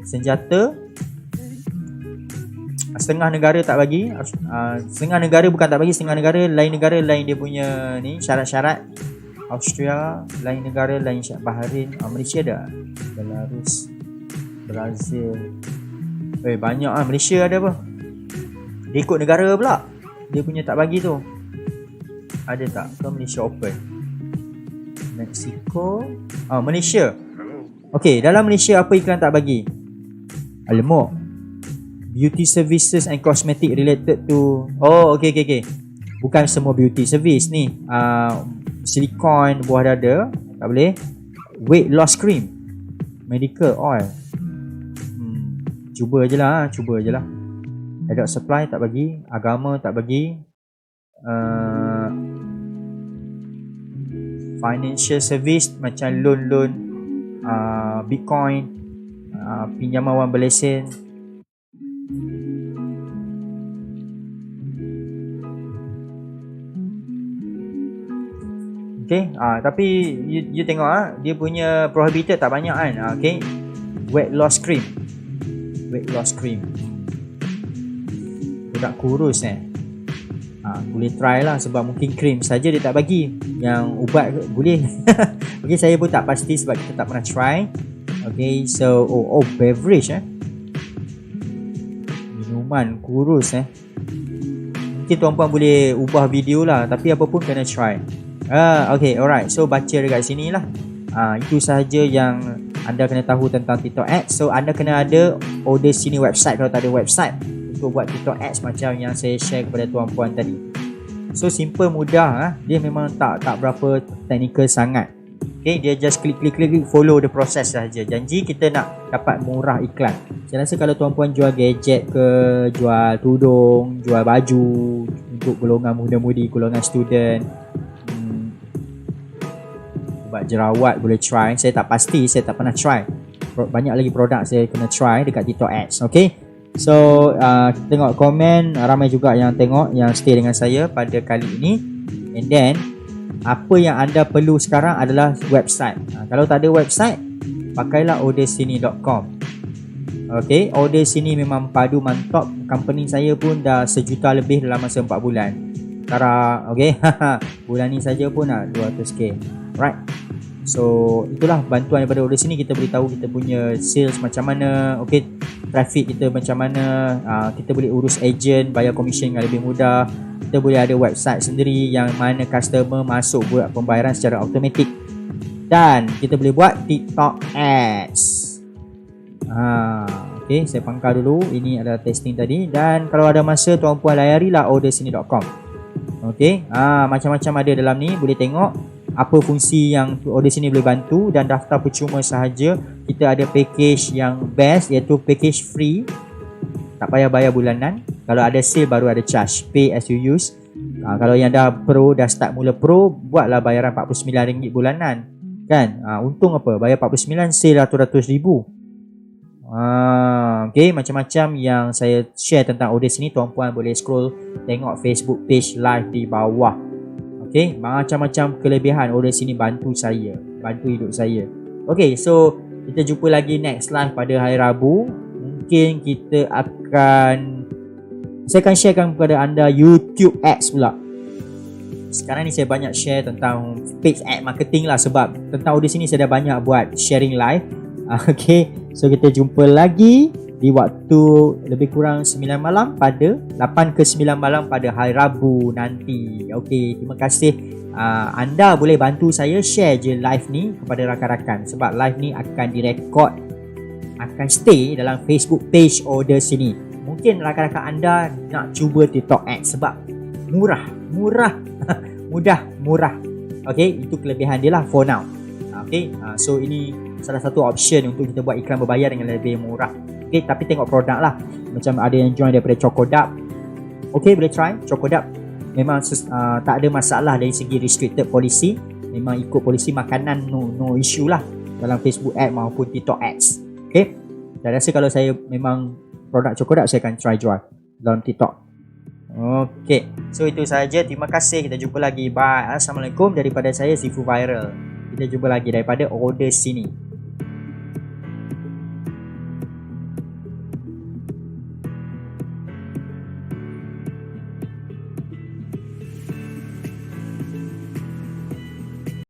senjata setengah negara tak bagi. Setengah negara bukan tak bagi, setengah negara lain dia punya ni syarat-syarat. Austria lain, negara lain, Bahrain, Malaysia ada, Belarus, Brazil. Banyak Malaysia ada apa? Dia ikut negara pula. Dia punya tak bagi tu. Ada tak? Ke Malaysia open? Mexico, Malaysia. Okay, dalam Malaysia apa iklan tak bagi? Alamak, beauty services and cosmetic related to. Okay. Bukan semua beauty service ni. Silikon, buah dada tak boleh. Weight loss cream, medical oil. Cuba je lah. Adult supply tak bagi. Agama tak bagi. Financial service macam loan, Bitcoin, pinjaman wang berlesen. Okay, tapi you tengok dia punya prohibited tak banyak kan. Okay, weight loss cream. Budak kurus boleh try lah. Sebab mungkin cream saja dia tak bagi. Yang ubat boleh. Okay, saya pun tak pasti sebab kita tak pernah try. Okay, so beverage Man, kurus Mungkin tuan-puan boleh ubah video lah, tapi apa pun kena try. Okay, alright. So baca dekat sini lah. Itu sahaja yang anda kena tahu tentang TikTok Ads. So anda kena ada order sini website kalau tak ada website untuk buat TikTok Ads macam yang saya share kepada tuan-puan tadi. So simple, mudah. Dia memang tak berapa technical sangat. Okay, dia just klik follow the process sahaja. Janji kita nak dapat murah iklan. Saya rasa kalau tuan-puan jual gadget ke, jual tudung, jual baju untuk golongan muda-mudi, golongan student, buat jerawat boleh try. Saya tak pasti, saya tak pernah try. Banyak lagi produk saya kena try dekat TikTok Ads. Okay, so tengok komen, ramai juga yang tengok, yang stay dengan saya pada kali ini. And then apa yang anda perlu sekarang adalah website. Kalau tak ada website, pakailah ordersini.com. Okay, Ordersini memang padu mantap. Company saya pun dah 1 juta lebih dalam masa 4 bulan. Sekarang, okay, bulan ni saja pun dah 200k. Right. So itulah bantuan daripada Ordersini. Kita beritahu kita punya sales macam mana, okay, traffic kita macam mana, kita boleh urus agent, bayar commission yang lebih mudah. Kita boleh ada website sendiri yang mana customer masuk buat pembayaran secara automatik. Dan kita boleh buat TikTok Ads. Okay, saya pangkal dulu. Ini adalah testing tadi. Dan kalau ada masa, tuan-puan layarilah ordersini.com. Okay, macam-macam ada dalam ni. Boleh tengok apa fungsi yang Ordersini boleh bantu. Dan daftar percuma sahaja. Kita ada package yang best, iaitu package free, tak payah bayar bulanan. Kalau ada sale baru ada charge, pay as you use. Kalau yang dah pro, dah start mula pro, buatlah bayaran RM49 bulanan. Kan? Untung apa? Bayar 49, sale ratus-ratus ribu. Okay, macam-macam yang saya share tentang Ordersini. Tuan-puan boleh scroll, tengok Facebook page live di bawah. Okay, macam-macam kelebihan Ordersini bantu saya, bantu hidup saya. Okay, so kita jumpa lagi next live pada hari Rabu. Mungkin kita saya akan sharekan kepada anda YouTube Ads pula. Sekarang ni saya banyak share tentang page ad marketing lah, sebab tentang Ordersini saya dah banyak buat sharing live. Okay, so kita jumpa lagi di waktu lebih kurang 9 malam pada 8 ke 9 malam pada hari Rabu nanti. Okay, terima kasih. Anda boleh bantu saya share je live ni kepada rakan-rakan, sebab live ni akan direkod, akan stay dalam Facebook page Ordersini. Mungkin rakan-rakan anda nak cuba TikTok Ads sebab murah. Mudah, murah. Okay, itu kelebihan dia lah for now. Okay, so ini salah satu option untuk kita buat iklan berbayar dengan lebih murah. Okay, tapi tengok produk lah. Macam ada yang join daripada Chokodap. Okay, boleh try Chokodap. Memang tak ada masalah dari segi restricted policy. Memang ikut polisi makanan, no issue lah dalam Facebook Ad maupun TikTok Ads. Okay, saya rasa kalau saya memang produk Chokodap, saya akan try jual dalam TikTok. Okay, so itu sahaja. Terima kasih. Kita jumpa lagi. Bye. Assalamualaikum daripada saya, Sifu Viral. Kita jumpa lagi daripada Ordersini.